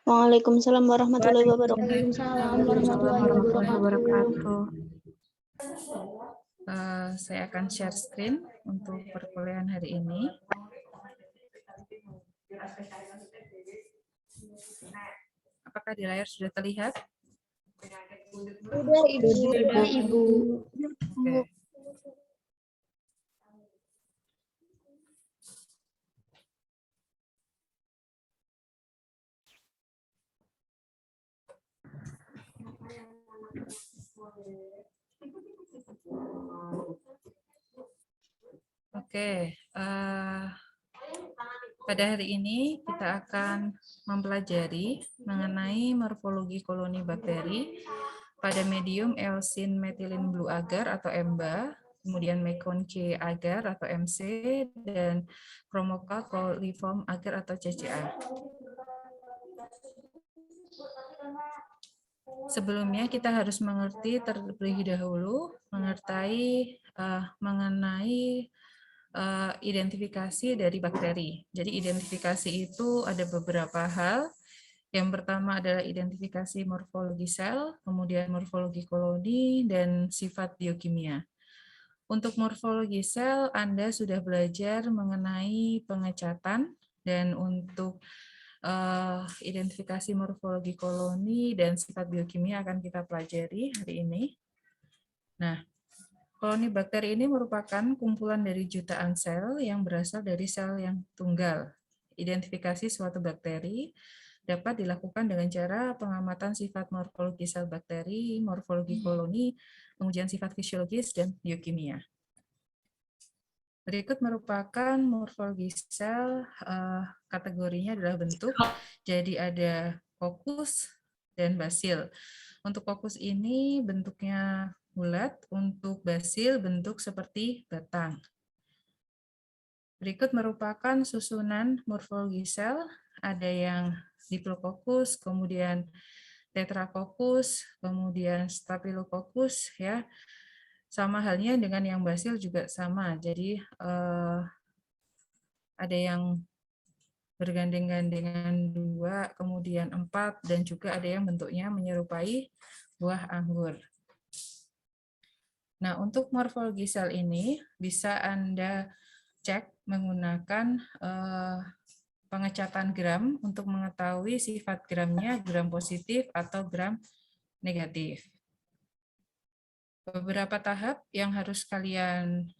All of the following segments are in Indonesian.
Waalaikumsalam warahmatullahi wabarakatuh. Waalaikumsalam warahmatullahi wabarakatuh. Saya akan share screen untuk perkuliahan hari ini. Apakah di layar sudah terlihat? Sudah, Ibu. Sudah, Ibu. Oke. Oke, pada hari ini kita akan mempelajari mengenai morfologi koloni bakteri pada medium Eosin methylene blue agar atau EMBA, kemudian Meconium agar atau MC, dan Chromoca coliform agar atau CCA. Sebelumnya kita harus mengerti terlebih dahulu mengenai identifikasi dari bakteri. Jadi identifikasi itu ada beberapa hal. Yang pertama adalah identifikasi morfologi sel, kemudian morfologi koloni, dan sifat biokimia. Untuk morfologi sel, Anda sudah belajar mengenai pengecatan, dan untuk identifikasi morfologi koloni dan sifat biokimia akan kita pelajari hari ini. Nah, koloni bakteri ini merupakan kumpulan dari jutaan sel yang berasal dari sel yang tunggal. Identifikasi suatu bakteri dapat dilakukan dengan cara pengamatan sifat morfologi sel bakteri, morfologi koloni, pengujian sifat fisiologis, dan biokimia. Berikut merupakan morfologi sel, kategorinya adalah bentuk, jadi ada kokus dan basil. Untuk kokus ini bentuknya bulat, untuk basil bentuk seperti batang. Berikut merupakan susunan morfologi sel, ada yang diplococcus, kemudian tetracoccus, kemudian staphylococcus, ya. Sama halnya dengan yang basil juga sama. Jadi ada yang bergandengan 2, kemudian 4, dan juga ada yang bentuknya menyerupai buah anggur. Nah, untuk morfologi sel ini bisa Anda cek menggunakan pengecatan gram untuk mengetahui sifat gramnya, gram positif atau gram negatif. Beberapa tahap yang harus kalian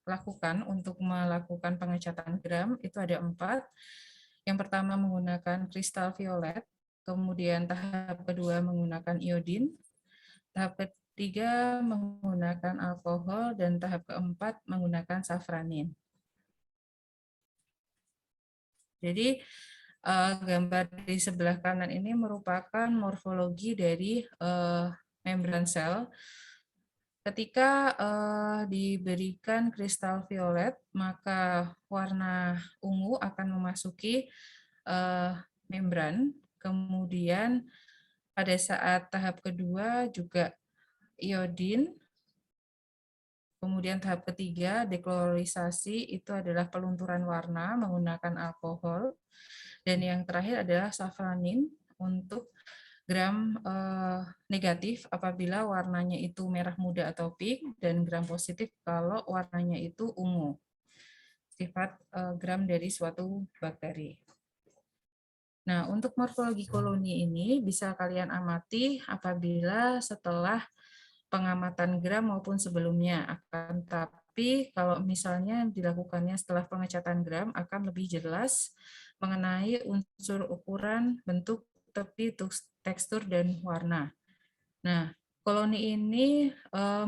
lakukan untuk melakukan pengecatan gram itu ada 4. Yang pertama menggunakan kristal violet, kemudian tahap kedua menggunakan iodin, tahap ketiga menggunakan alkohol, dan tahap keempat menggunakan safranin. Jadi gambar di sebelah kanan ini merupakan morfologi dari membran sel. Ketika diberikan kristal violet, maka warna ungu akan memasuki membran. Kemudian pada saat tahap kedua juga iodin. Kemudian tahap ketiga dekolorisasi, itu adalah pelunturan warna menggunakan alkohol. Dan yang terakhir adalah safranin untuk gram negatif apabila warnanya itu merah muda atau pink, dan gram positif kalau warnanya itu ungu. Sifat gram dari suatu bakteri. Nah, untuk morfologi koloni ini bisa kalian amati apabila setelah pengamatan gram maupun sebelumnya. Akan tapi kalau misalnya dilakukannya setelah pengecatan gram akan lebih jelas mengenai unsur ukuran, bentuk, tepi, tekstur, dan warna. Nah, koloni ini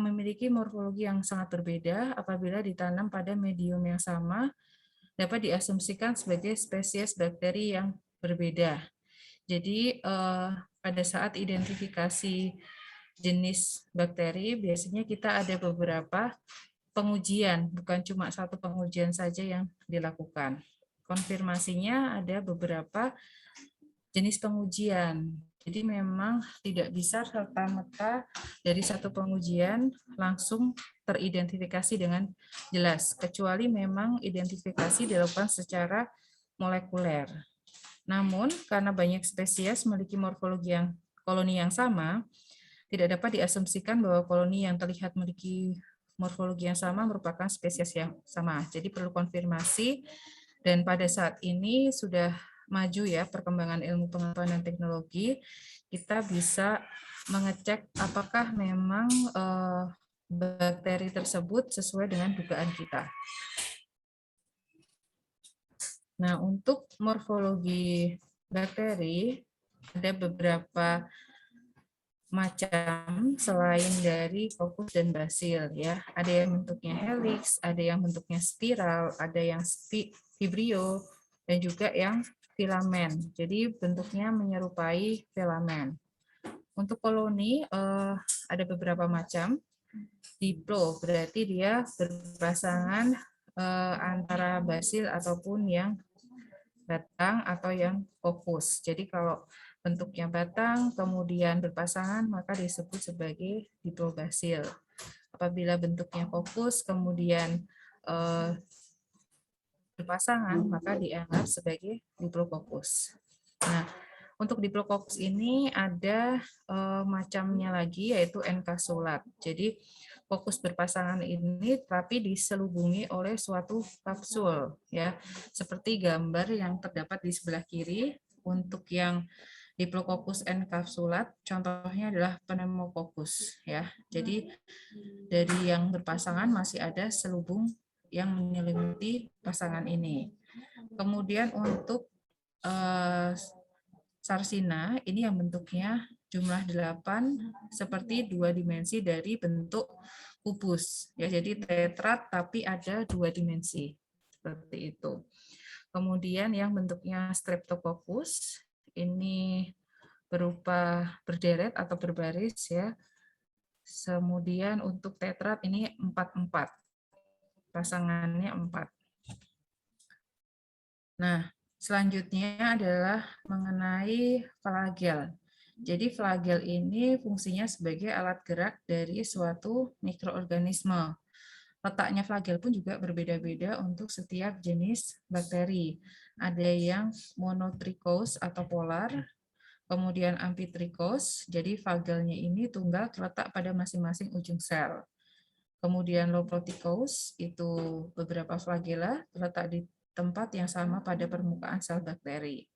memiliki morfologi yang sangat berbeda apabila ditanam pada medium yang sama, dapat diasumsikan sebagai spesies bakteri yang berbeda. Jadi pada saat identifikasi jenis bakteri, biasanya kita ada beberapa pengujian, bukan cuma satu pengujian saja yang dilakukan. Konfirmasinya ada beberapa jenis pengujian. Jadi memang tidak bisa serta-merta dari satu pengujian langsung teridentifikasi dengan jelas, kecuali memang identifikasi dilakukan secara molekuler. Namun, karena banyak spesies memiliki morfologi koloni yang sama, tidak dapat diasumsikan bahwa koloni yang terlihat memiliki morfologi yang sama merupakan spesies yang sama. Jadi perlu konfirmasi, dan pada saat ini sudah maju ya perkembangan ilmu pengetahuan dan teknologi, kita bisa mengecek apakah memang bakteri tersebut sesuai dengan dugaan kita. Nah, untuk morfologi bakteri ada beberapa macam selain dari Coccus dan Bacillus ya. Ada yang bentuknya helix, ada yang bentuknya spiral, ada yang vibrio, dan juga yang filamen. Jadi bentuknya menyerupai filamen. Untuk koloni ada beberapa macam. Diplo berarti dia berpasangan antara basil ataupun yang batang atau yang fokus. Jadi kalau bentuknya batang kemudian berpasangan maka disebut sebagai diplobasil. Apabila bentuknya fokus kemudian berpasangan maka dianggap sebagai diplococcus. Nah, untuk diplococcus ini ada macamnya lagi yaitu enkapsulat. Jadi fokus berpasangan ini tapi diselubungi oleh suatu kapsul ya, seperti gambar yang terdapat di sebelah kiri. Untuk yang Diplococcus enkapsulat contohnya adalah pneumococcus ya. Jadi dari yang berpasangan masih ada selubung yang menyelimuti pasangan ini. Kemudian untuk Sarsina ini yang bentuknya jumlah 8 seperti 2 dimensi dari bentuk kubus ya, jadi tetrat tapi ada 2 dimensi seperti itu. Kemudian yang bentuknya Streptococcus ini berupa berderet atau berbaris ya. Kemudian untuk tetrat ini 4-4, pasangannya 4. Nah, selanjutnya adalah mengenai flagel. Jadi flagel ini fungsinya sebagai alat gerak dari suatu mikroorganisme. Letaknya flagel pun juga berbeda-beda untuk setiap jenis bakteri. Ada yang monotrikos atau polar, kemudian amfitrikos, jadi flagelnya ini tunggal terletak pada masing-masing ujung sel. Kemudian loprotikos, itu beberapa flagela terletak di tempat yang sama pada permukaan sel bakteri.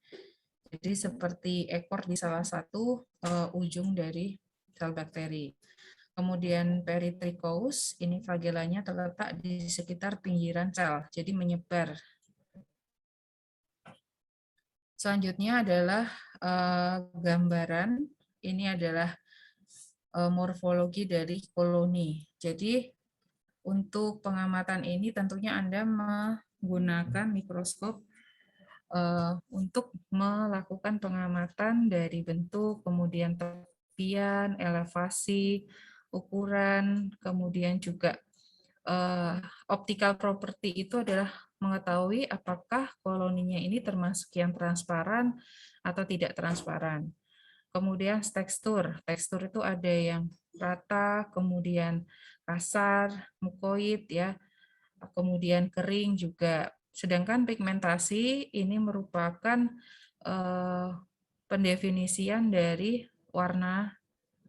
Jadi seperti ekor di salah satu ujung dari sel bakteri. Kemudian peritrikos, ini flagelanya terletak di sekitar pinggiran sel, jadi menyebar. Selanjutnya adalah gambaran, ini adalah morfologi dari koloni. Jadi untuk pengamatan ini tentunya Anda menggunakan mikroskop untuk melakukan pengamatan dari bentuk, kemudian tepian, elevasi, ukuran, kemudian juga optical property itu adalah mengetahui apakah koloninya ini termasuk yang transparan atau tidak transparan. Kemudian tekstur itu ada yang rata, kemudian kasar, mukoid ya, kemudian kering juga. Sedangkan pigmentasi ini merupakan pendefinisian dari warna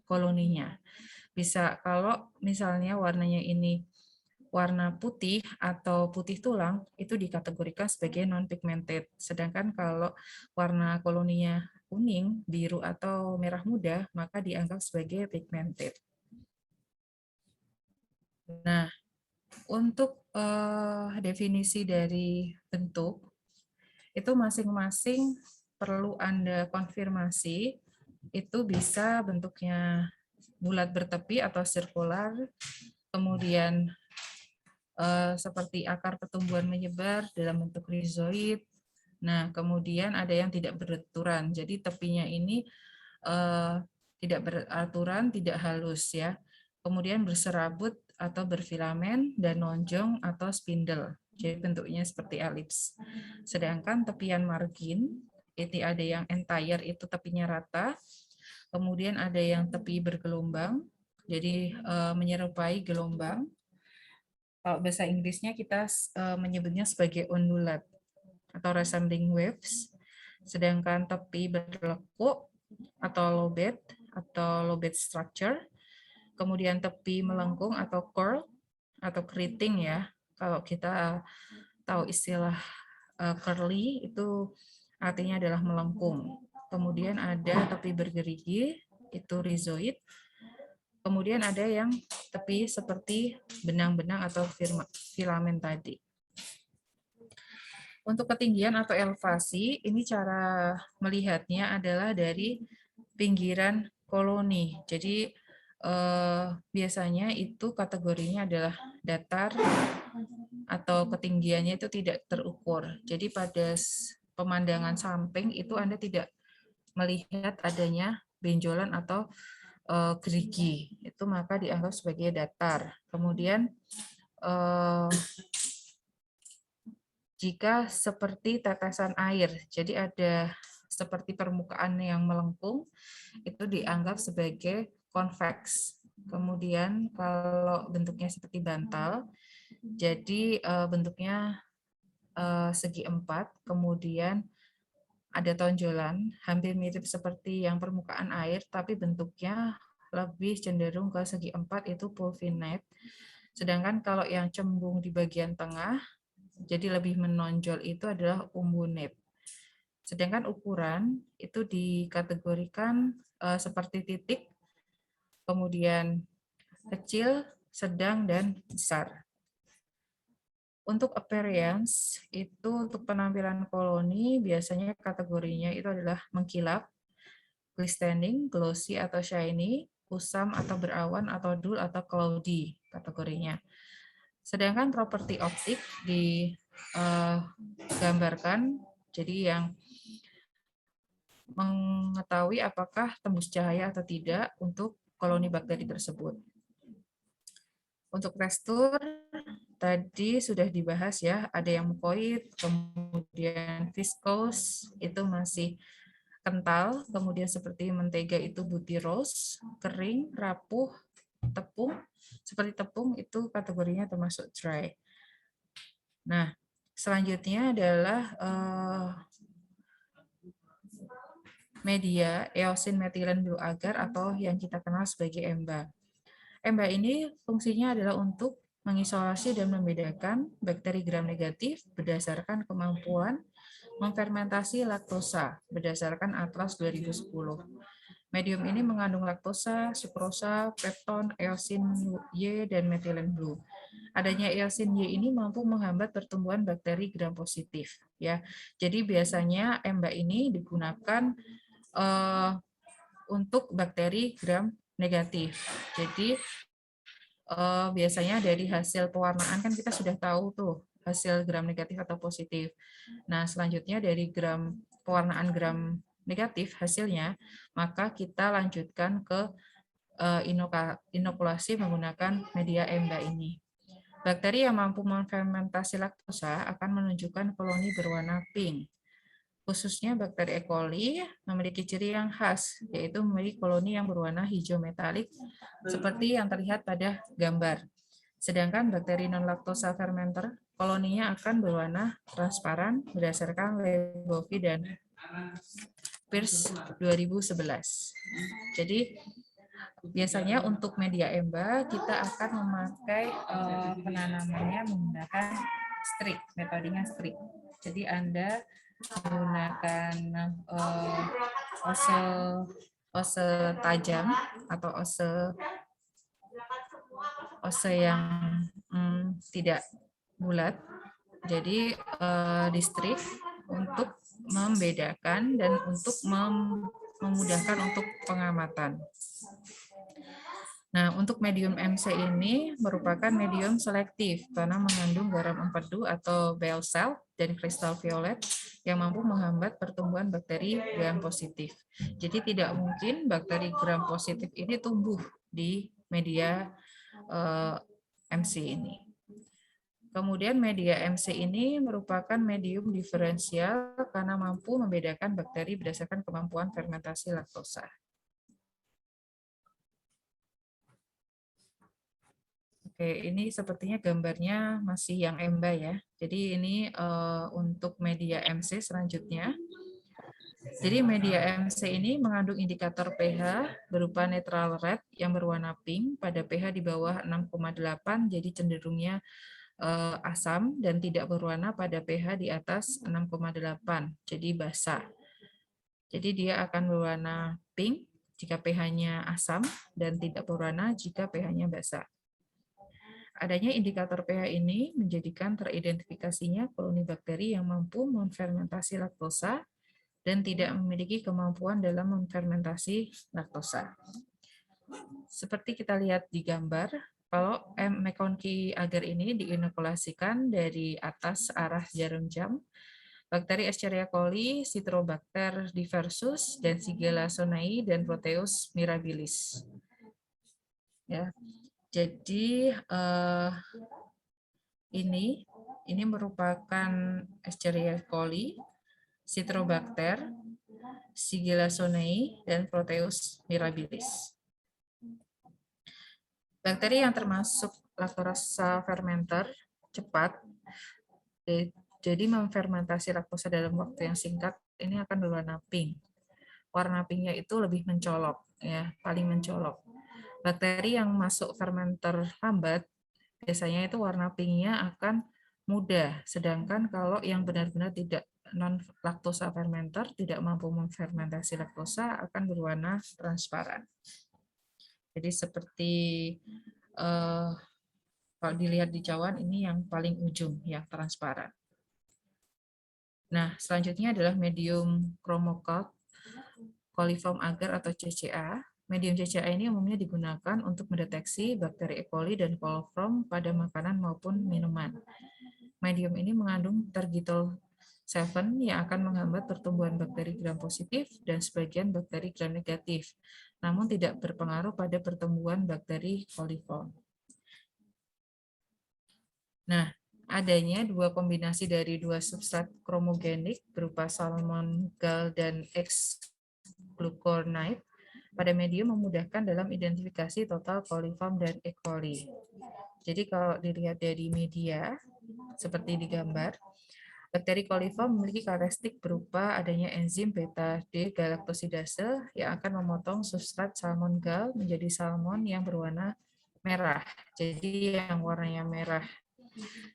koloninya. Bisa kalau misalnya warnanya ini warna putih atau putih tulang itu dikategorikan sebagai non-pigmented. Sedangkan kalau warna koloninya kuning, biru, atau merah muda, maka dianggap sebagai pigmented. Nah, untuk definisi dari bentuk, itu masing-masing perlu Anda konfirmasi, itu bisa bentuknya bulat bertepi atau sirkular, kemudian seperti akar pertumbuhan menyebar dalam bentuk rizoid. Nah, kemudian ada yang tidak beraturan. Jadi tepinya ini tidak beraturan, tidak halus ya. Kemudian berserabut atau berfilamen dan nonjong atau spindle. Jadi bentuknya seperti elips. Sedangkan tepian margin, itu ada yang entire itu tepinya rata. Kemudian ada yang tepi bergelombang, jadi menyerupai gelombang. Kalau bahasa Inggrisnya kita menyebutnya sebagai ondulat atau resembling waves. Sedangkan tepi berlekuk atau low bed structure, kemudian tepi melengkung atau curl atau keriting ya. Kalau kita tahu istilah curly itu artinya adalah melengkung. Kemudian ada tepi bergerigi, itu rhizoid. Kemudian ada yang tepi seperti benang-benang atau filamen tadi. Untuk ketinggian atau elevasi, ini cara melihatnya adalah dari pinggiran koloni. Jadi biasanya itu kategorinya adalah datar atau ketinggiannya itu tidak terukur. Jadi pada pemandangan samping itu Anda tidak melihat adanya benjolan atau gerigi. Itu maka dianggap sebagai datar. Kemudian jika seperti tetesan air, jadi ada seperti permukaan yang melengkung, itu dianggap sebagai convex. Kemudian kalau bentuknya seperti bantal, jadi bentuknya segi empat, kemudian ada tonjolan, hampir mirip seperti yang permukaan air, tapi bentuknya lebih cenderung ke segi empat, itu pulvinate. Sedangkan kalau yang cembung di bagian tengah, jadi lebih menonjol itu adalah umbunate. Sedangkan ukuran itu dikategorikan seperti titik, kemudian kecil, sedang, dan besar. Untuk appearance, itu untuk penampilan koloni biasanya kategorinya itu adalah mengkilap, glistening, glossy atau shiny, kusam atau berawan, atau dull atau cloudy kategorinya. Sedangkan properti optik digambarkan, jadi yang mengetahui apakah tembus cahaya atau tidak untuk koloni bakteri tersebut. Untuk tekstur, tadi sudah dibahas ya, ada yang mukoid, kemudian viscose, itu masih kental, kemudian seperti mentega itu butyrose, kering, rapuh, tepung, seperti tepung itu kategorinya termasuk dry. Nah, selanjutnya adalah media eosin metilen blue agar atau yang kita kenal sebagai EMBA. EMBA ini fungsinya adalah untuk mengisolasi dan membedakan bakteri gram negatif berdasarkan kemampuan memfermentasi laktosa berdasarkan Atlas 2010. Medium ini mengandung laktosa, sukrosa, pepton, eosin Y, dan metilen blue. Adanya eosin Y ini mampu menghambat pertumbuhan bakteri gram positif. Ya, jadi biasanya EMBA ini digunakan untuk bakteri gram negatif. Jadi biasanya dari hasil pewarnaan kan kita sudah tahu tuh hasil gram negatif atau positif. Nah, selanjutnya dari pewarnaan gram negatif hasilnya, maka kita lanjutkan ke inokulasi menggunakan media EMBA ini. Bakteri yang mampu memfermentasi laktosa akan menunjukkan koloni berwarna pink. Khususnya bakteri E. coli memiliki ciri yang khas, yaitu memiliki koloni yang berwarna hijau metalik seperti yang terlihat pada gambar. Sedangkan bakteri non-laktosa fermenter, koloninya akan berwarna transparan berdasarkan Lebovi dan Pierce 2011. Jadi, biasanya untuk media EMBA, kita akan memakai penanamannya menggunakan strip, metodenya strip. Jadi, Anda menggunakan ose tajam atau ose yang tidak bulat. Jadi di strip untuk membedakan dan untuk memudahkan untuk pengamatan. Nah, untuk medium MC ini merupakan medium selektif karena mengandung garam empedu atau bile cell dan kristal violet yang mampu menghambat pertumbuhan bakteri gram positif. Jadi tidak mungkin bakteri gram positif ini tumbuh di media MC ini. Kemudian media MC ini merupakan medium diferensial karena mampu membedakan bakteri berdasarkan kemampuan fermentasi laktosa. Oke, ini sepertinya gambarnya masih yang EMBA ya. Jadi ini untuk media MC selanjutnya. Jadi media MC ini mengandung indikator pH berupa neutral red yang berwarna pink pada pH di bawah 6,8, jadi cenderungnya asam, dan tidak berwarna pada pH di atas 6,8, jadi basah. Jadi dia akan berwarna pink jika pH-nya asam dan tidak berwarna jika pH-nya basah. Adanya indikator pH ini menjadikan teridentifikasinya koloni bakteri yang mampu memfermentasi laktosa dan tidak memiliki kemampuan dalam memfermentasi laktosa. Seperti kita lihat di gambar, kalau M. mcconkie agar ini diinokulasikan dari atas arah jarum jam, bakteri Escherichia coli, Citrobacter diversus, dan Shigella sonai, dan Proteus mirabilis. Ya, jadi ini merupakan Escherichia coli, Citrobacter, Shigella sonai, dan Proteus mirabilis. Bakteri yang termasuk laktosa fermenter cepat, jadi memfermentasi laktosa dalam waktu yang singkat, ini akan berwarna pink. Warna pinknya itu lebih mencolok, ya, paling mencolok. Bakteri yang masuk fermenter lambat, biasanya itu warna pinknya akan muda, sedangkan kalau yang benar-benar tidak non-laktosa fermenter, tidak mampu memfermentasi laktosa, akan berwarna transparan. Jadi seperti kalau dilihat di cawan, ini yang paling ujung, yang transparan. Nah, selanjutnya adalah medium chromocold coliform agar atau CCA. Medium CCA ini umumnya digunakan untuk mendeteksi bakteri E. coli dan coliform pada makanan maupun minuman. Medium ini mengandung tergitol 7 yang akan menghambat pertumbuhan bakteri gram positif dan sebagian bakteri gram negatif, namun tidak berpengaruh pada pertumbuhan bakteri coliform. Nah, adanya dua kombinasi dari dua substrat kromogenik berupa salmon gall dan X-glucuronide pada medium memudahkan dalam identifikasi total coliform dan E. coli. Jadi kalau dilihat dari media, seperti di gambar, bakteri coliform memiliki karakteristik berupa adanya enzim beta-D galaktosidase yang akan memotong substrat salmon gall menjadi salmon yang berwarna merah. Jadi yang warnanya merah,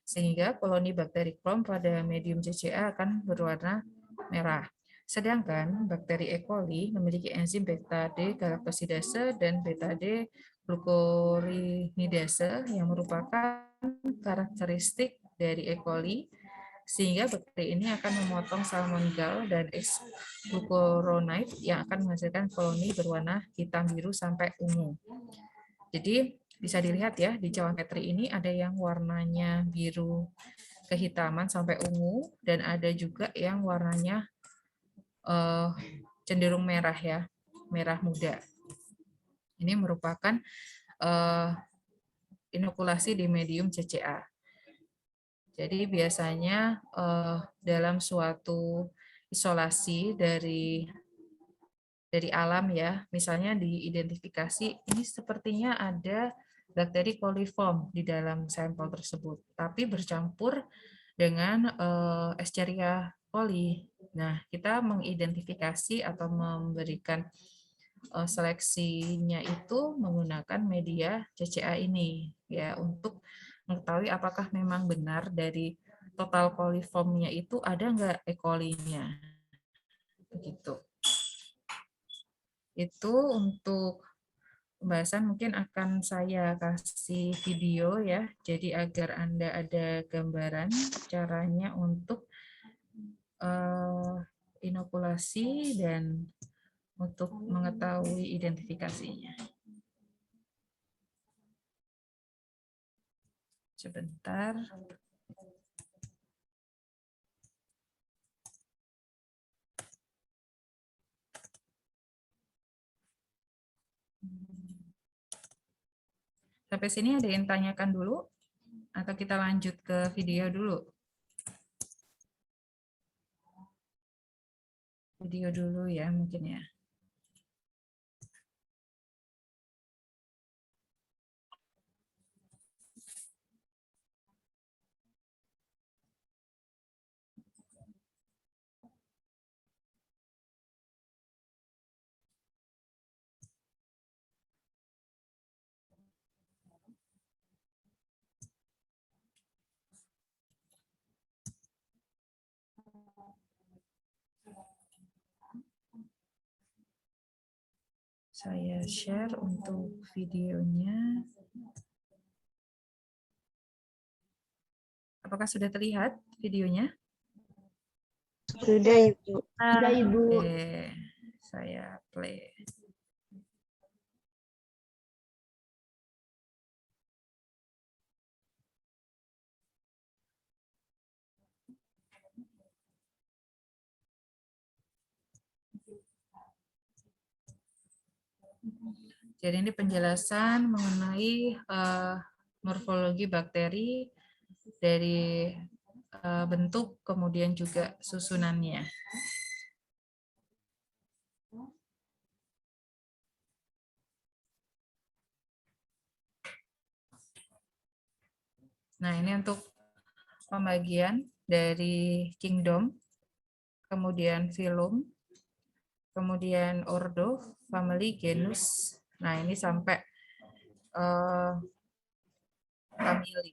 sehingga koloni bakteri Crom pada medium CCA akan berwarna merah. Sedangkan bakteri E. coli memiliki enzim beta-D galaktosidase dan beta-D glucuronidase yang merupakan karakteristik dari E. coli, sehingga bakteri ini akan memotong salmon gall dan X-glucuronide yang akan menghasilkan koloni berwarna hitam biru sampai ungu. Jadi bisa dilihat ya, di cawan Petri ini ada yang warnanya biru kehitaman sampai ungu, dan ada juga yang warnanya cenderung merah ya, merah muda. Ini merupakan inokulasi di medium CCA. Jadi biasanya dalam suatu isolasi dari alam ya, misalnya diidentifikasi ini sepertinya ada bakteri coliform di dalam sampel tersebut, tapi bercampur dengan Escherichia coli. Nah, kita mengidentifikasi atau memberikan seleksinya itu menggunakan media CCA ini ya, untuk mengetahui apakah memang benar dari total coliformnya itu ada nggak E. coli-nya. Begitu. Itu untuk pembahasan, mungkin akan saya kasih video ya, jadi agar Anda ada gambaran caranya untuk inokulasi dan untuk mengetahui identifikasinya. Sebentar. Sampai sini ada yang tanyakan dulu? Atau kita lanjut ke video dulu? Video dulu ya mungkin ya. Saya share untuk videonya. Apakah sudah terlihat videonya? Sudah, Ibu. Sudah, Ibu. Oke, saya play. Jadi ini penjelasan mengenai morfologi bakteri dari bentuk kemudian juga susunannya. Nah, ini untuk pembagian dari kingdom, kemudian phylum, kemudian ordo, family, genus. Nah, ini sampai family.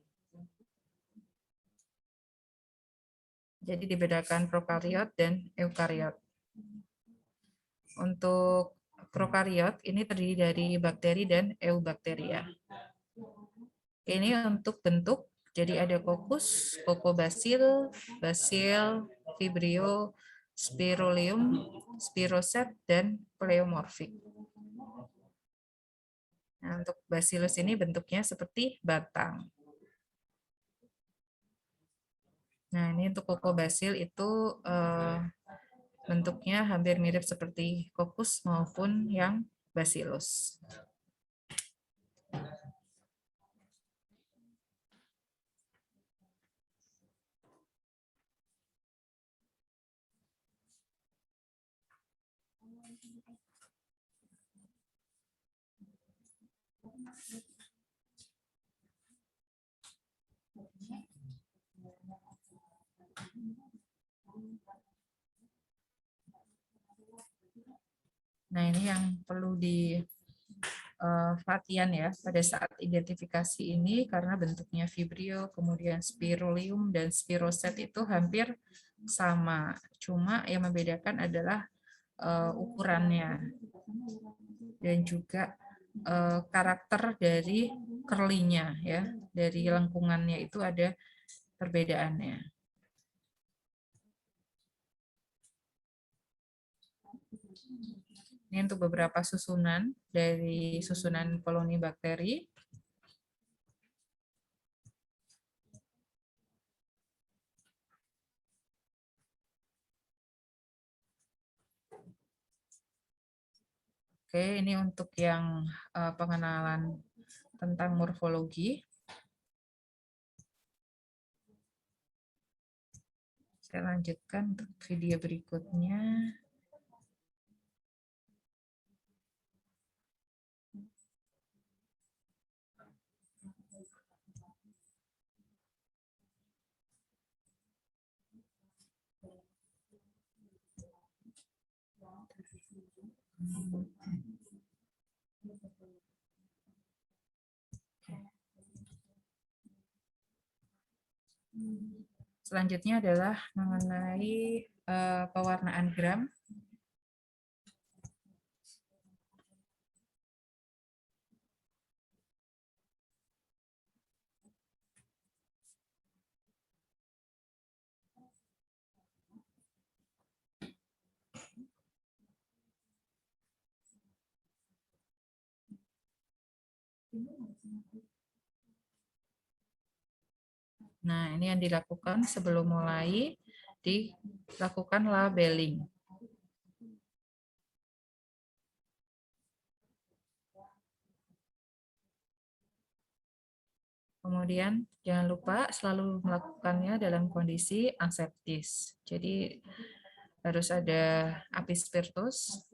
Jadi dibedakan prokariot dan eukariot. Untuk prokariot ini terdiri dari bakteri dan eubakteria. Ini untuk bentuk, jadi ada kokus, kokobasil, basil, vibrio, spirulium, spiroset, dan pleomorphic. Nah, untuk bacillus ini bentuknya seperti batang. Nah, ini untuk kokobasil itu bentuknya hampir mirip seperti kokus maupun yang bacillus. Nah, ini yang perlu di perhatian ya pada saat identifikasi ini karena bentuknya vibrio, kemudian spirulium dan spiroset itu hampir sama. Cuma yang membedakan adalah ukurannya dan juga karakter dari curly-nya ya, dari lengkungannya itu ada perbedaannya. Ini untuk beberapa susunan dari susunan koloni bakteri. Oke, ini untuk yang pengenalan tentang morfologi. Saya lanjutkan untuk video berikutnya. Selanjutnya adalah mengenai pewarnaan gram. Nah, ini yang dilakukan sebelum mulai dilakukan labeling. Kemudian jangan lupa selalu melakukannya dalam kondisi aseptis. Jadi harus ada apis spiritus.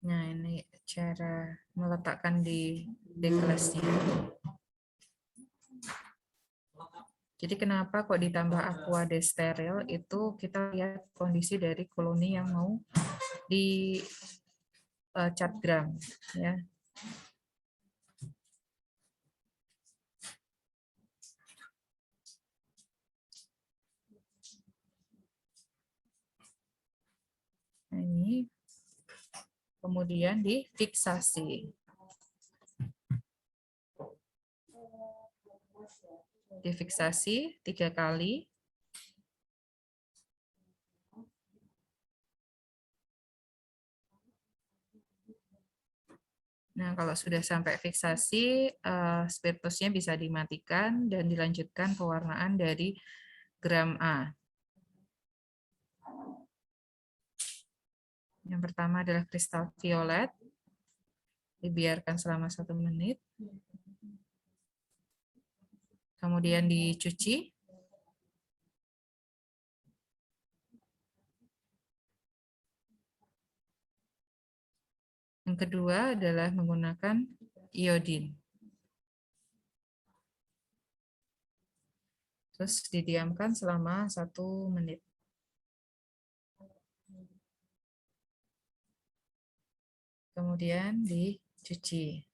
Nah, ini cara meletakkan di decklessnya. Jadi kenapa kok ditambah aqua de steril, itu kita lihat kondisi dari koloni yang mau di cat gram, ya. Nah, ini kemudian difiksasi. Difiksasi 3 kali. Nah, kalau sudah sampai fiksasi, spiritusnya bisa dimatikan dan dilanjutkan pewarnaan dari gram A. Yang pertama adalah kristal violet. Dibiarkan selama 1 menit. Kemudian dicuci. Yang kedua adalah menggunakan iodin. Terus didiamkan selama 1 menit. Kemudian dicuci.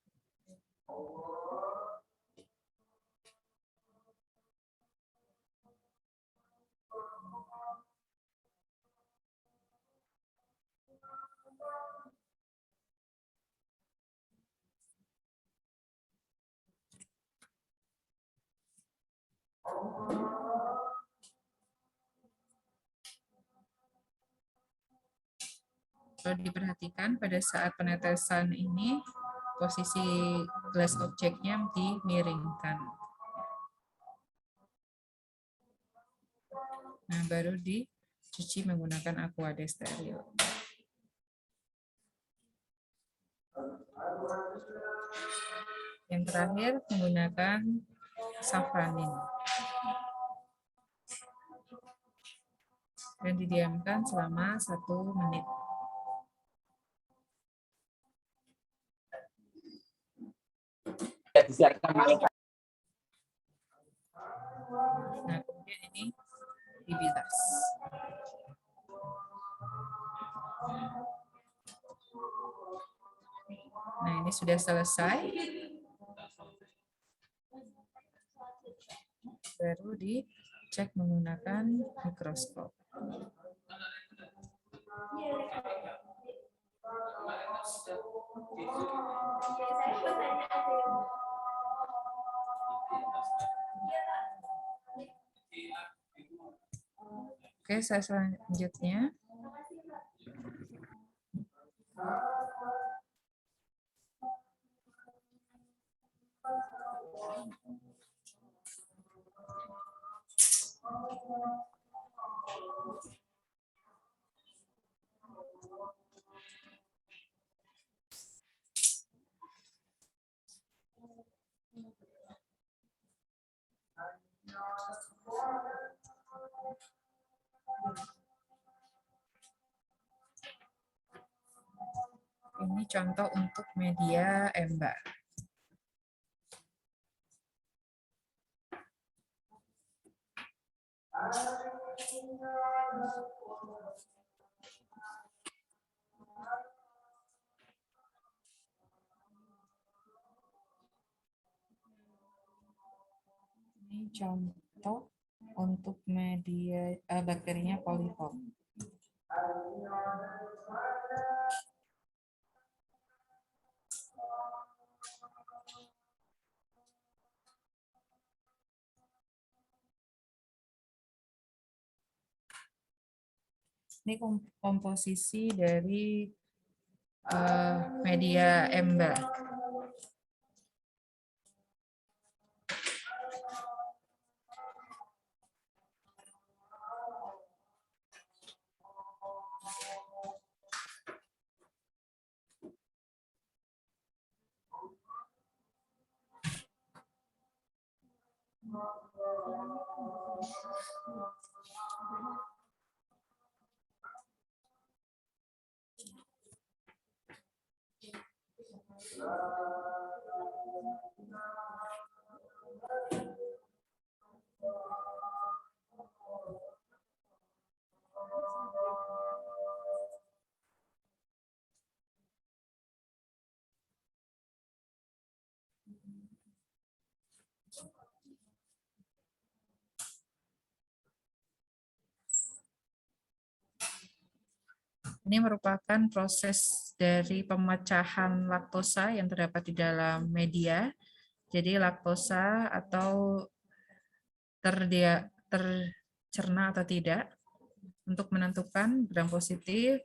Kalau diperhatikan pada saat penetesan ini, posisi glass objeknya dimiringkan. Nah, baru dicuci menggunakan aqua de steril. Yang terakhir menggunakan safranin. Dan didiamkan selama 1 menit. Nah, kemudian ini dibilas. Nah, ini sudah selesai. Baru dicek menggunakan mikroskop. Oke, saya selanjutnya. Ini contoh untuk media ember. Ini contoh untuk media bakterinya polypop. Ini komposisi dari media ember. Ini merupakan proses dari pemecahan laktosa yang terdapat di dalam media. Jadi laktosa atau tercerna atau tidak untuk menentukan gram positif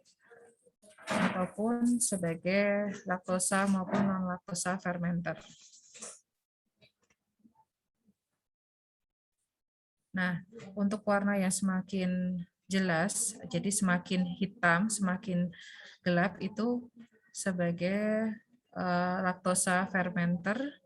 ataupun sebagai laktosa maupun non-laktosa fermenter. Nah, untuk warna yang semakin jelas, jadi semakin hitam, semakin gelap itu sebagai laktosa fermenter.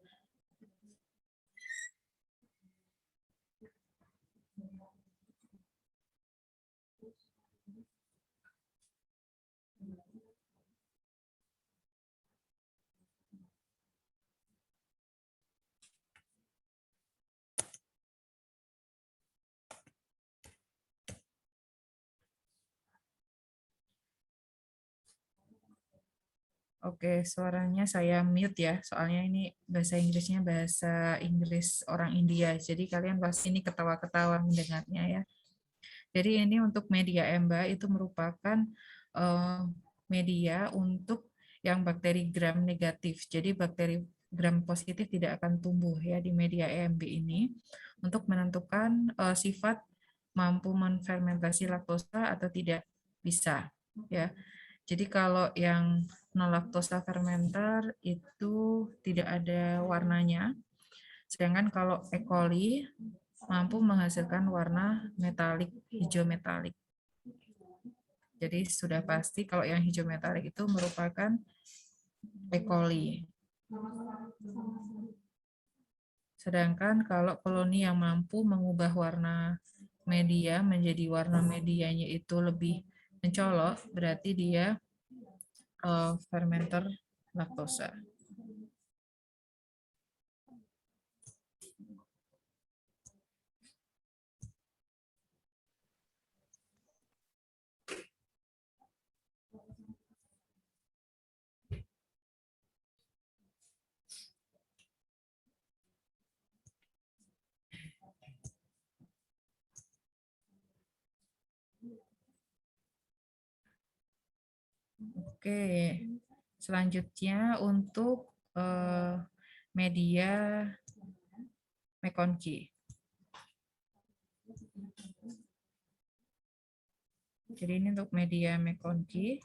Oke, suaranya saya mute ya, soalnya ini bahasa Inggrisnya bahasa Inggris orang India, jadi kalian pasti ini ketawa-ketawa mendengarnya ya. Jadi ini untuk media EMBA itu merupakan media untuk yang bakteri gram negatif, jadi bakteri gram positif tidak akan tumbuh ya di media EMB ini untuk menentukan sifat mampu menfermentasi laktosa atau tidak bisa ya. Jadi kalau yang non-laktosa fermenter itu tidak ada warnanya, sedangkan kalau E. coli mampu menghasilkan warna metalik, hijau metalik. Jadi sudah pasti kalau yang hijau metalik itu merupakan E. coli. Sedangkan kalau koloni yang mampu mengubah warna media menjadi warna medianya itu lebih mencolok, berarti dia fermenter laktosa. Oke, selanjutnya untuk media McConkey. Jadi ini untuk media McConkey.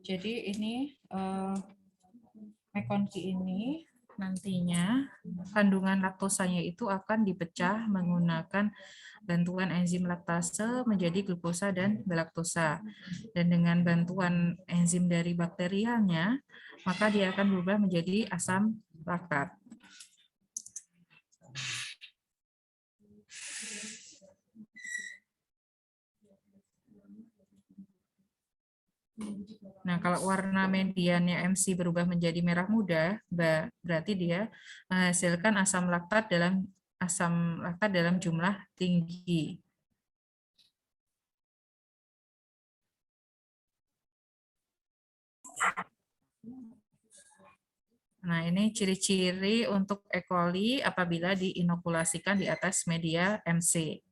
Jadi ini McConkey ini nantinya kandungan laktosanya itu akan dipecah menggunakan bantuan enzim laktase menjadi glukosa dan galaktosa. Dan dengan bantuan enzim dari bakterialnya, maka dia akan berubah menjadi asam laktat. Nah, kalau warna mediannya MC berubah menjadi merah muda, berarti dia menghasilkan asam laktat dalam jumlah tinggi. Nah, ini ciri-ciri untuk E. coli apabila diinokulasikan di atas media MC.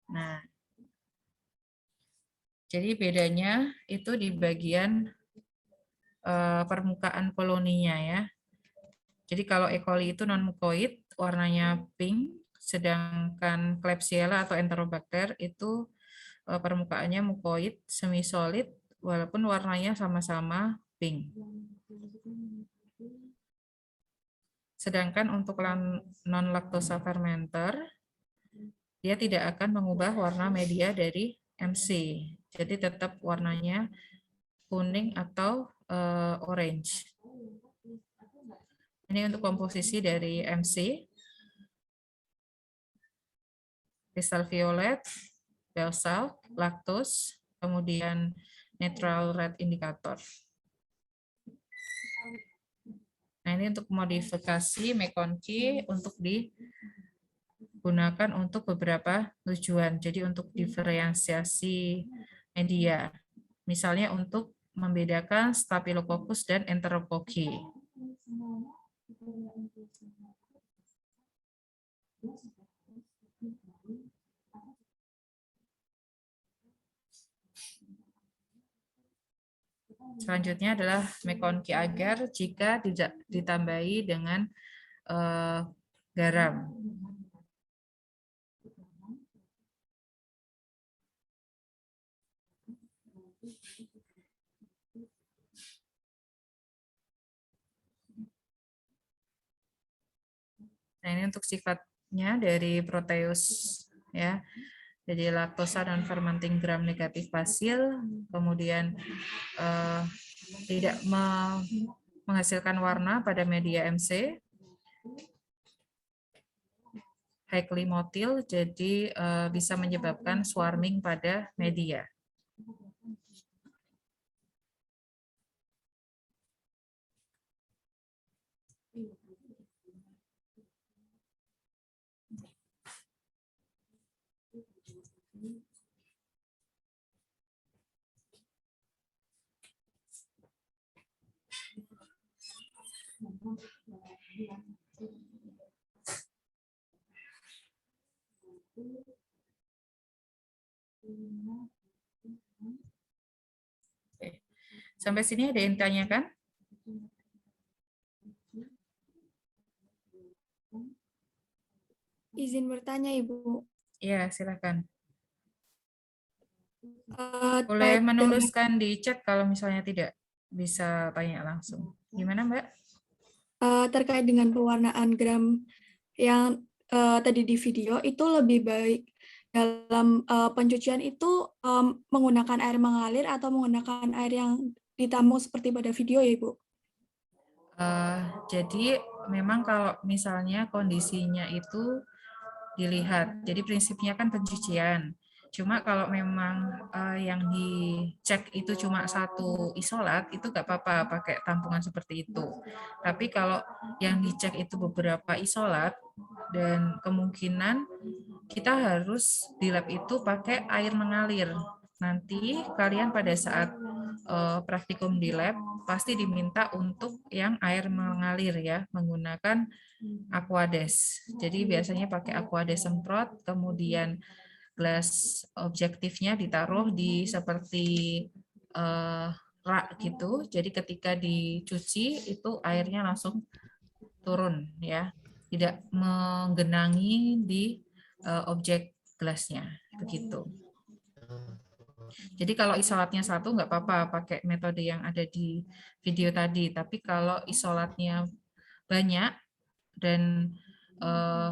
Nah, jadi bedanya itu di bagian permukaan koloninya ya. Jadi kalau E. coli itu non-mukoid, warnanya pink, sedangkan Klebsiella atau Enterobacter itu permukaannya mukoid, semi solid, walaupun warnanya sama-sama pink. Sedangkan untuk non-laktosa fermenter, dia tidak akan mengubah warna media dari MC. Jadi tetap warnanya kuning atau orange. Ini untuk komposisi dari MC. Kristal violet, bell salt, lactose, kemudian neutral red indicator. Nah, ini untuk modifikasi McConkey untuk digunakan untuk beberapa tujuan. Jadi untuk diferensiasi media. Misalnya untuk membedakan Staphylococcus dan Enterococci. Selanjutnya adalah McConkey agar jika tidak ditambahi dengan garam. Nah, ini untuk sifatnya dari Proteus ya. Jadi laktosa dan fermenting gram negatif basil, kemudian tidak menghasilkan warna pada media MC, highly motile, jadi bisa menyebabkan swarming pada media. Oke. Sampai sini ada yang ditanyakan? Izin bertanya, Ibu. Ya, silakan. Terkait Boleh menuliskan di chat kalau misalnya tidak bisa tanya langsung. Gimana, Mbak? Terkait dengan pewarnaan gram yang tadi di video, itu lebih baik dalam pencucian itu menggunakan air mengalir atau menggunakan air yang ditampung seperti pada video ya, Ibu? Jadi memang kalau misalnya kondisinya itu dilihat, jadi prinsipnya kan pencucian. Cuma kalau memang yang dicek itu cuma satu isolat, itu nggak apa-apa pakai tampungan seperti itu. Tapi kalau yang dicek itu beberapa isolat, dan kemungkinan kita harus di lab itu pakai air mengalir. Nanti kalian pada saat praktikum di lab pasti diminta untuk yang air mengalir ya, menggunakan Aquades. Jadi biasanya pakai Aquades semprot, kemudian gelas objektifnya ditaruh di seperti rak gitu. Jadi ketika dicuci itu airnya langsung turun ya, tidak menggenangi di objek gelasnya begitu. Jadi kalau isolatnya satu nggak apa-apa pakai metode yang ada di video tadi, tapi kalau isolatnya banyak dan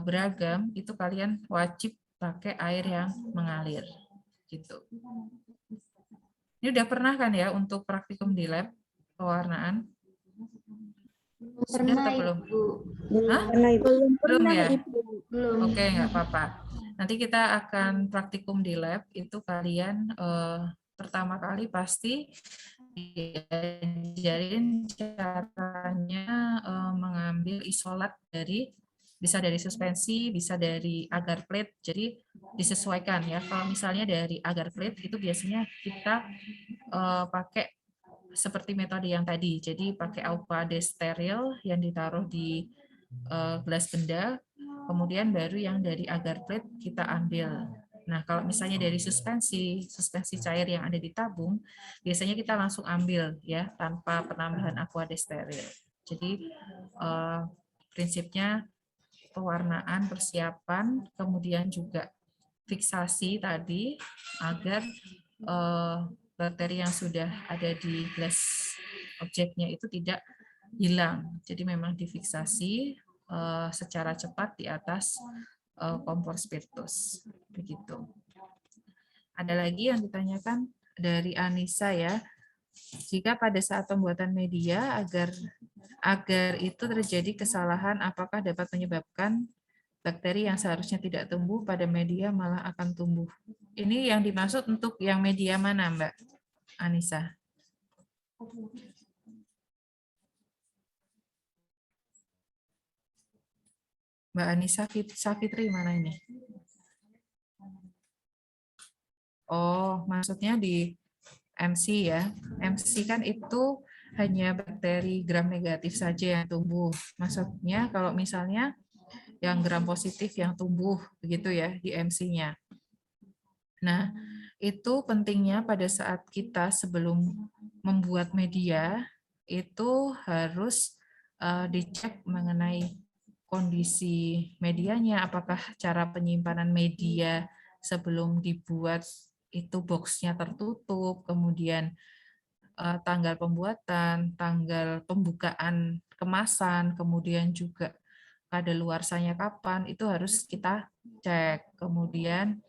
beragam, itu kalian wajib pakai air yang mengalir gitu. Ini udah pernah kan ya untuk praktikum di lab pewarnaan? Sudah atau belum? Hah? Belum Belum ya? Ibu. Belum. Oke, nggak apa-apa. Nanti kita akan praktikum di lab, itu kalian pertama kali pasti diajarin caranya mengambil isolat bisa dari suspensi, bisa dari agar plate, jadi disesuaikan ya. Kalau misalnya dari agar plate itu biasanya kita pakai seperti metode yang tadi, jadi pakai aupada steril yang ditaruh di gelas benda, kemudian baru yang dari agar plate kita ambil. Nah, kalau misalnya dari suspensi cair yang ada di tabung, biasanya kita langsung ambil ya tanpa penambahan aqua steril. Jadi prinsipnya pewarnaan, persiapan, kemudian juga fiksasi tadi agar bakteri yang sudah ada di gelas objeknya itu tidak hilang. Jadi memang difiksasi secara cepat di atas kompor spiritus. Begitu. Ada lagi yang ditanyakan dari Anissa ya. Jika pada saat pembuatan media agar itu terjadi kesalahan, apakah dapat menyebabkan bakteri yang seharusnya tidak tumbuh pada media malah akan tumbuh? Ini yang dimaksud untuk yang media mana, Mbak Anissa? Mbak Anissa Safitri mana ini? Oh, maksudnya di MC ya. MC kan itu hanya bakteri gram negatif saja yang tumbuh. Maksudnya kalau misalnya yang gram positif yang tumbuh begitu ya di MC-nya. Nah, itu pentingnya pada saat kita sebelum membuat media itu harus dicek mengenai kondisi medianya, apakah cara penyimpanan media sebelum dibuat itu boxnya tertutup, kemudian tanggal pembuatan, tanggal pembukaan kemasan, kemudian juga kadaluarsanya kapan, itu harus kita cek. Kemudian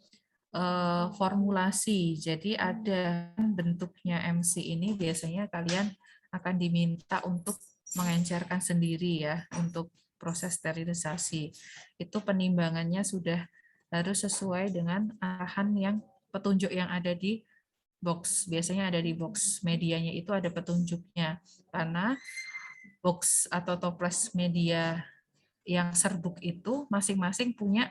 formulasi, jadi ada bentuknya MC ini biasanya kalian akan diminta untuk mengencerkan sendiri ya, untuk proses sterilisasi. Itu penimbangannya sudah harus sesuai dengan arahan yang petunjuk yang ada di box. Biasanya ada di box medianya itu ada petunjuknya. Karena box atau toples media yang serbuk itu masing-masing punya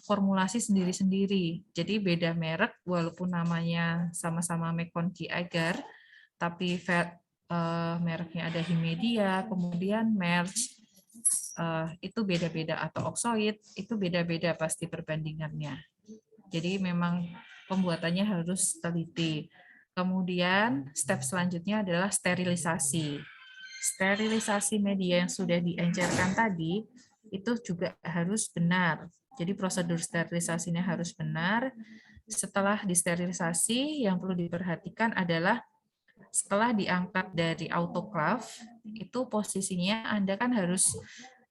formulasi sendiri-sendiri. Jadi beda merek walaupun namanya sama-sama McConkie Agar, tapi mereknya ada Himedia, kemudian Merch, itu beda-beda, atau Oxoid, itu beda-beda pasti perbandingannya. Jadi memang pembuatannya harus teliti. Kemudian step selanjutnya adalah sterilisasi. Sterilisasi media yang sudah diencerkan tadi itu juga harus benar. Jadi prosedur sterilisasinya harus benar. Setelah disterilisasi, yang perlu diperhatikan adalah setelah diangkat dari autoclave, itu posisinya Anda kan harus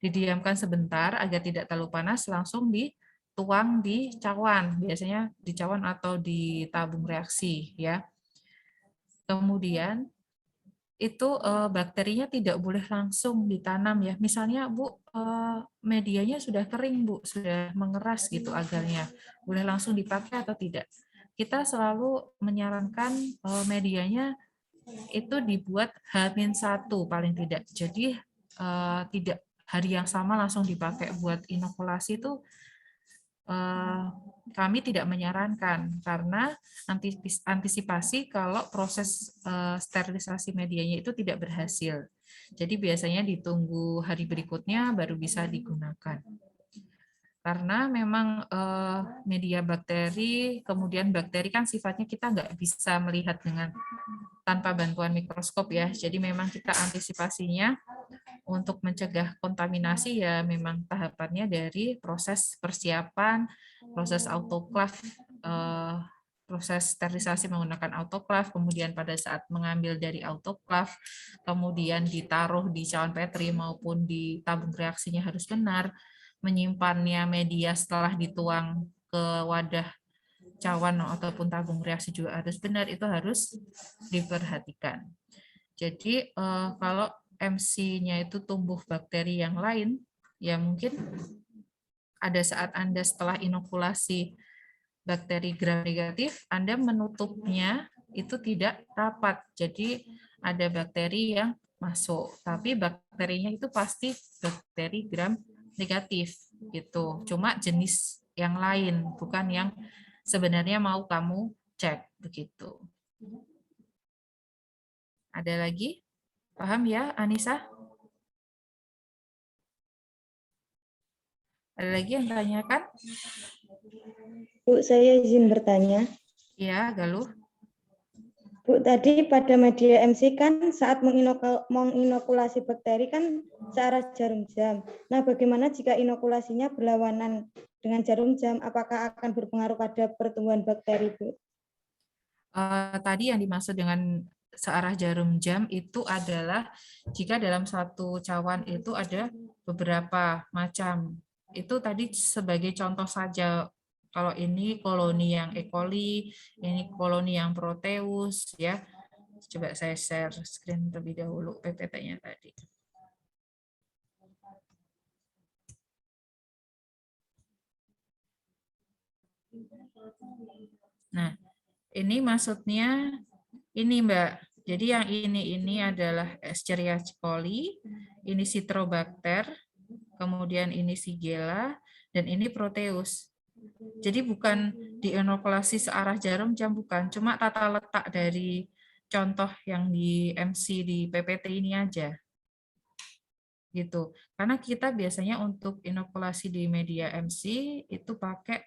didiamkan sebentar agar tidak terlalu panas, langsung dituang di cawan, biasanya di cawan atau di tabung reaksi ya. Kemudian itu bakterinya tidak boleh langsung ditanam ya. Misalnya Bu, medianya sudah kering Bu, sudah mengeras gitu agarnya. Boleh langsung dipakai atau tidak? Kita selalu menyarankan medianya itu dibuat H-1 paling tidak. Jadi tidak hari yang sama langsung dipakai buat inokulasi itu kami tidak menyarankan karena antisipasi kalau proses sterilisasi medianya itu tidak berhasil. Jadi biasanya ditunggu hari berikutnya baru bisa digunakan. Karena memang media bakteri, kemudian bakteri kan sifatnya kita nggak bisa melihat dengan tanpa bantuan mikroskop ya. Jadi memang kita antisipasinya untuk mencegah kontaminasi ya memang tahapannya dari proses persiapan, proses autoclave, proses sterilisasi menggunakan autoclave, kemudian pada saat mengambil dari autoclave, kemudian ditaruh di cawan Petri maupun di tabung reaksinya harus benar, menyimpannya media setelah dituang ke wadah cawan ataupun tabung reaksi juga harus benar, itu harus diperhatikan. Jadi kalau MC-nya itu tumbuh bakteri yang lain, ya mungkin ada saat Anda setelah inokulasi bakteri gram negatif, Anda menutupnya itu tidak rapat. Jadi ada bakteri yang masuk, tapi bakterinya itu pasti bakteri gram negatif gitu. Cuma jenis yang lain, bukan yang sebenarnya mau kamu cek begitu. Ada lagi? Paham ya, Anissa? Ada lagi yang tanyakan? Bu, saya izin bertanya. Ya, Galuh. Bu, tadi pada media MC kan saat menginokulasi bakteri kan searah jarum jam. Nah, bagaimana jika inokulasinya berlawanan dengan jarum jam? Apakah akan berpengaruh pada pertumbuhan bakteri, Bu? Tadi yang dimaksud dengan searah jarum jam itu adalah jika dalam satu cawan itu ada beberapa macam. Itu tadi sebagai contoh saja. Kalau ini koloni yang E. coli, ini koloni yang Proteus, ya. Coba saya share screen terlebih dahulu PPT-nya tadi. Nah, ini maksudnya ini Mbak. Jadi yang ini adalah Escherichia coli, ini Citrobacter, kemudian ini Shigella, dan ini Proteus. Jadi bukan diinokulasi searah jarum jam, bukan. Cuma tata letak dari contoh yang di MC di PPT ini aja. Gitu. Karena kita biasanya untuk inokulasi di media MC itu pakai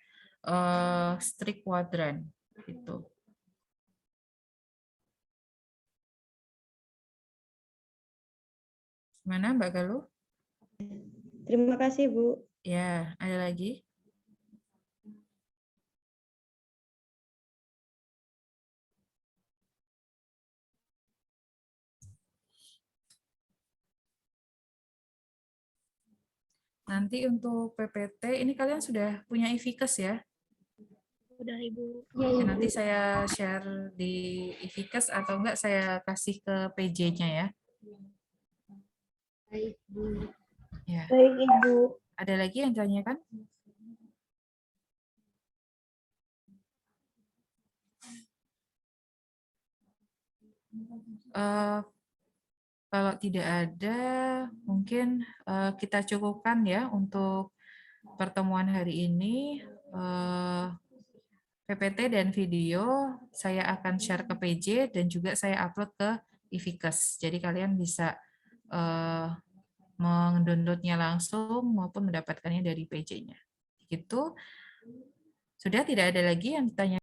strict quadrant. Gitu. Gimana Mbak Galuh? Terima kasih, Bu. Ya, ada lagi? Nanti untuk PPT, ini kalian sudah punya e-Fikes ya? Udah Ibu. Ya, nanti saya share di e-Fikes atau enggak saya kasih ke PJ-nya ya. Baik, Bu. Ya. Baik, Ibu. Ada lagi yang tanyakan? Kalau tidak ada, mungkin kita cukupkan ya untuk pertemuan hari ini. PPT dan video saya akan share ke PJ dan juga saya upload ke e-Fikes. Jadi kalian bisa mendownloadnya langsung maupun mendapatkannya dari PJ-nya. Gitu. Sudah tidak ada lagi yang ditanya.